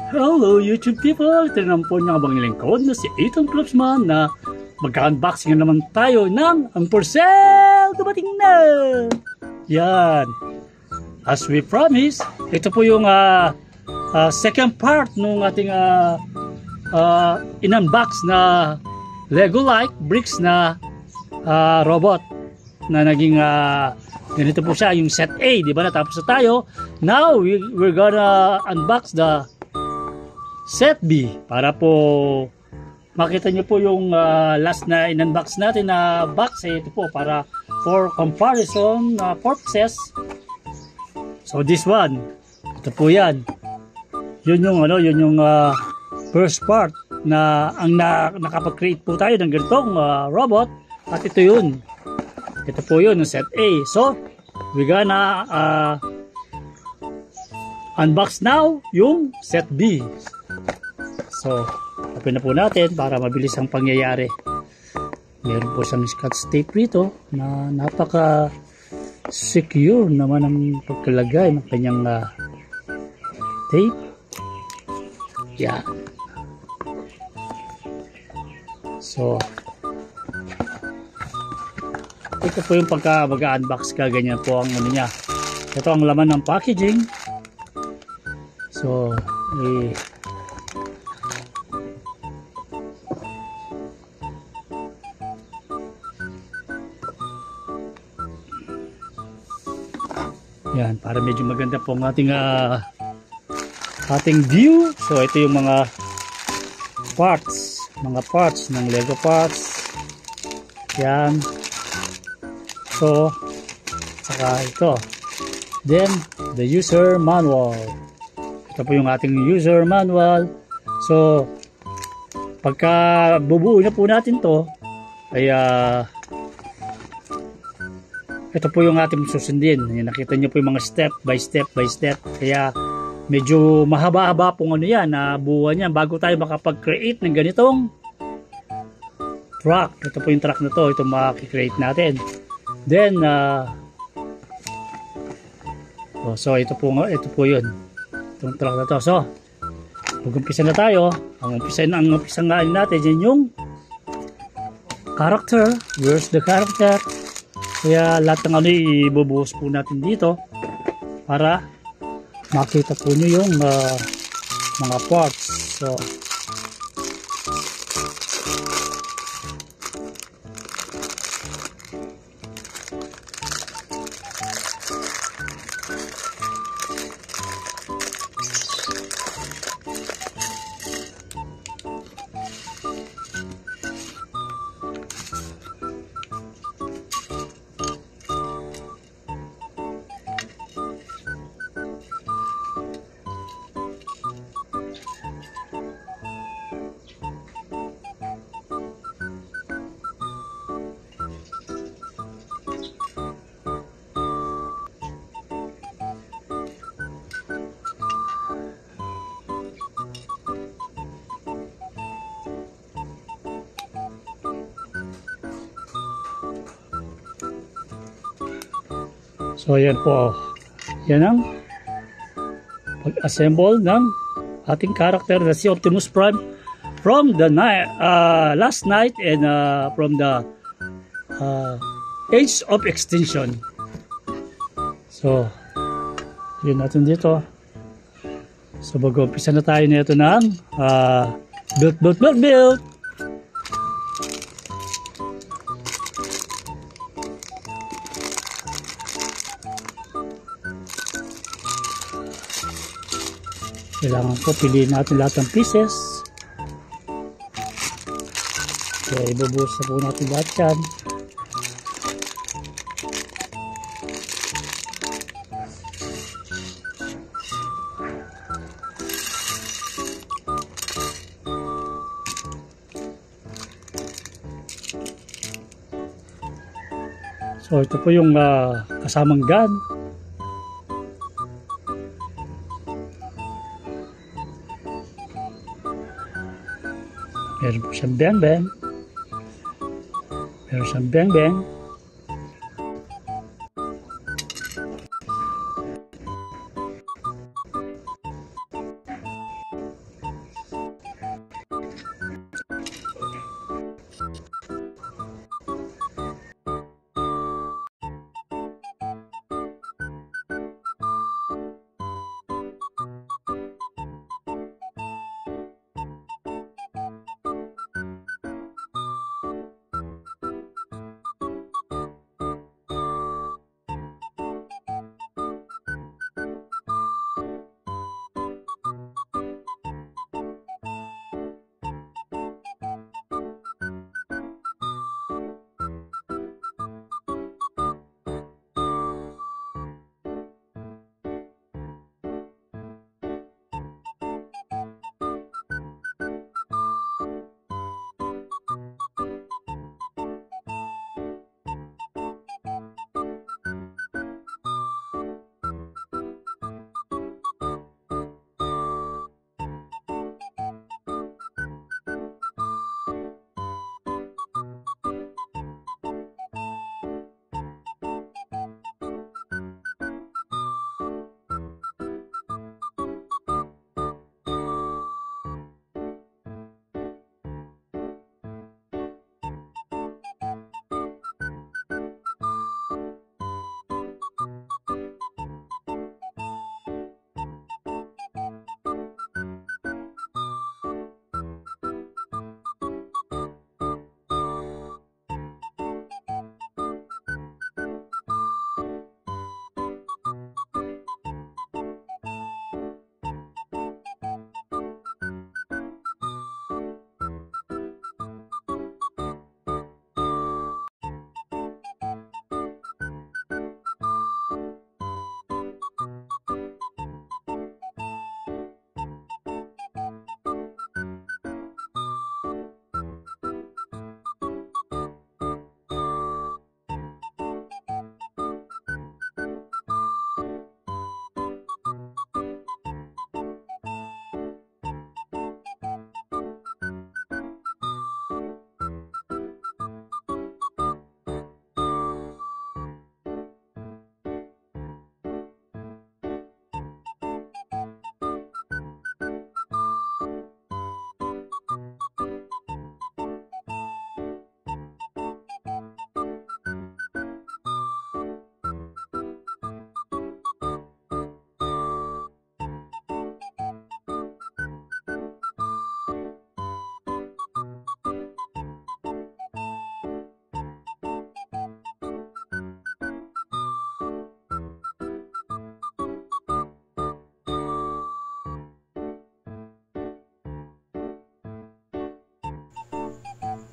Hello YouTube people! Ito naman po niya abang lingkod na si Ethan Clubsman na mag-unboxing naman tayo ng ang for sale! Dumating na! Yan! As we promise, ito po yung second part ng ating in-unbox na Lego-like bricks na robot na naging ganito po siya, yung set A, di ba? Natapos na tayo. Now, we're gonna unbox the set B para po makita nyo po yung last na in-unbox natin na box. Ito po para for comparison purposes. So this one, ito po yan. Yun yung first part na ang nakapag-create po tayo ng ganitong robot. At ito yun. Ito po yun, yung set A. So, we're gonna unbox now yung set B. So, open na po natin para mabilis ang pangyayari. Meron po siyang scotch tape rito na napaka secure naman ang pagkalagay ng kanyang tape. Yan. So, ito po yung pagka mag-unbox ka, ganyan po ang ano niya. Ito ang laman ng packaging. So, yan, para medyo maganda po ang ating view. So, ito yung mga parts ng Lego parts. Yan. So, saka ito. Then, the user manual. Ito po yung ating user manual. So, pagka bubuo na po natin to, ay ito po yung ating susundin. Nakita nyo po yung mga step by step. Kaya, medyo mahaba-haba pong ano yan, buuan yan bago tayo makapag-create ng ganitong truck. Ito po yung truck na to. Ito makikreate natin. Then, so ito po yun. Itong truck na to. So, mag-umpisa na tayo. Ang umpisa nga natin yan yung character. Where's the character? Kaya lahat ng ano ibubuhos po natin dito para makita po nyo yung mga parts. So, so yan po. Yan ang pag-assemble ng ating character na si Optimus Prime from the last night and from the Age of Extinction. So, yun natin dito. So, mag-umpisa na tayo nito ng build. Kailangan po piliin natin lahat ng pieces. Kaya ibubuhos na po natin lahat yan. So ito po yung kasamang gun. Meron po siyang bang-bang. Meron siyang bang-bang.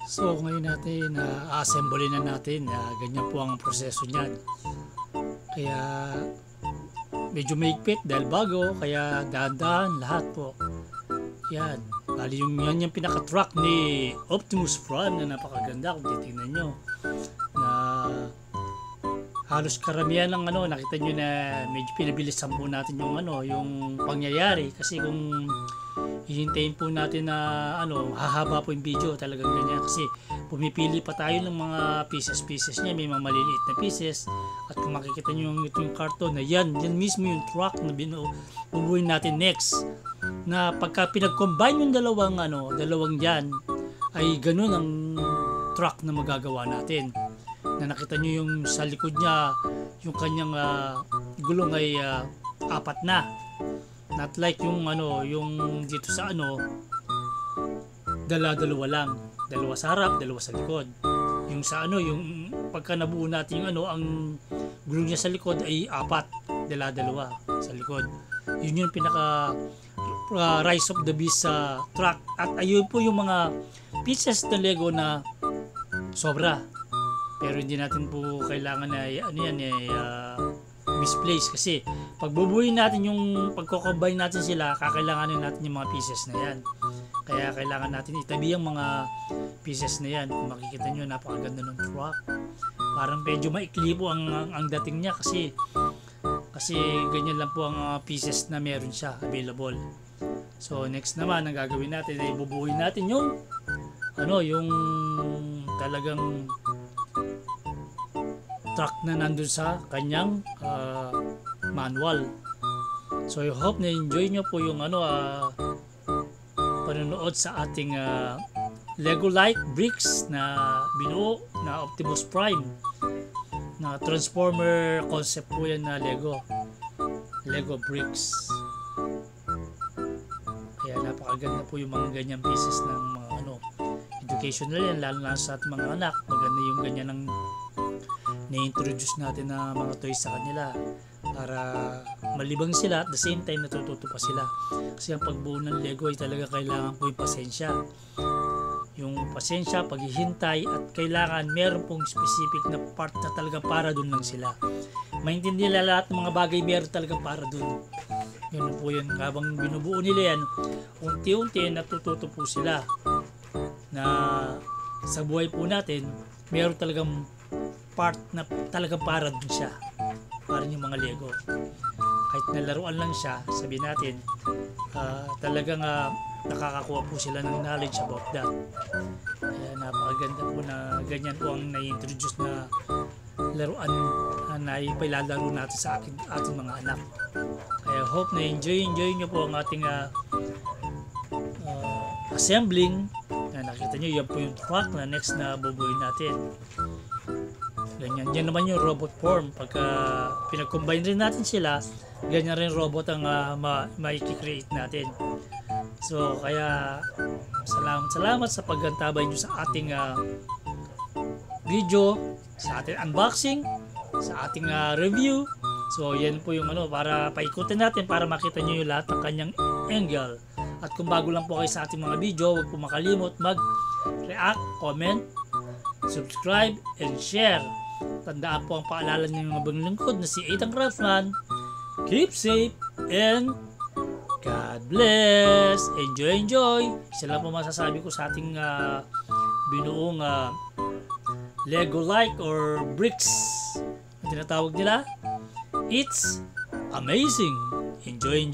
So ngayon natin assemble na natin, ganyan po ang proseso niyan. Kaya medyo maigpit dahil bago, kaya dahan-dahan lahat po. Yan, bali yan yung pinaka-truck ni Optimus Prime na napakaganda kung titingnan nyo. Na halos karamihan ng nakita nyo na medyo pinabilisan po natin yung yung pangyayari, kasi kung hihintayin po natin na hahaba po yung video, talagang ganyan, kasi pumipili pa tayo ng mga pieces niya, may mga maliliit na pieces, at kung makikita nyo yung karton na yan mismo yung truck na bubuhin natin next, na pagka pinag-combine yung dalawang yan, ay ganun ang truck na magagawa natin. Na nakita nyo yung sa likod niya, yung kanyang gulong ay apat na. Not like yung yung dito sa dalawa lang. Dalawa sa harap, dalawa sa likod. Yung sa yung pagka nabuo natin yung ang gulong niya sa likod ay apat, dalawa sa likod. Yun yung pinaka Rise of the Beast sa truck. At ayun po yung mga pieces ng Lego na sobra. Pero hindi natin po kailangan na misplace, kasi pag bubuhin natin yung pagko-combine natin sila, kakailanganin natin yung mga pieces na yan. Kaya kailangan natin itabi yung mga pieces na yan. Kung makikita nyo, napakaganda ng truck. Parang medyo maikli po ang dating niya, kasi ganyan lang po ang pieces na meron siya available. So next naman, ang gagawin natin ay bubuhin natin yung yung talagang truck na nandun sa kanyang manual. So I hope na enjoy nyo po yung panonood sa ating Lego-like bricks na binuo na Optimus Prime, na Transformer concept po yan na Lego bricks. Kaya napakaganda po yung mga ganyang pieces ng mga educational yan, lalo na sa ating mga anak. Maganda yung ganyan ng na-introduce natin na mga toys sa kanila para malibang sila, at the same time natututo pa sila. Kasi ang pagbuo ng Lego ay talaga kailangan po yung pasensya, paghihintay, at kailangan meron pong specific na part na talaga para dun lang sila. Maintindihan nila lahat ng mga bagay, meron talaga para dun. Yun po yun, habang binubuo nila yan, unti-unti natututo po sila na sa buhay po natin meron talagang part na talagang para dun siya, para yung mga Lego. Kahit nalaruan lang siya, sabihin natin, talagang nakakakuha po sila ng knowledge about that. Kaya napakaganda po na ganyan po ang na-introduce na laruan na ipailalaro natin sa ating mga anak. Kaya hope na enjoy nyo po ang ating assembling. Nakita nyo, yan po yung truck na next na bubuhin natin. Ganyan. Yan naman yung robot form. Pagka pinag-combine rin natin sila, ganyan rin robot ang ma-create natin. So, kaya salamat sa paggantabay nyo sa ating video, sa ating unboxing, sa ating review. So, yan po yung para paikutin natin para makita nyo yung lahat ng kanyang angle. At kung bago lang po kayo sa ating mga video, huwag po makalimot mag-react, comment, subscribe, and share. Tandaan po ang paalala ng mga banglingkod na si Ethan Craftsman. Keep safe and God bless. Enjoy. Isa lang po masasabi ko sa ating binuong Lego-like or bricks na tinatawag nila. It's amazing. Enjoy.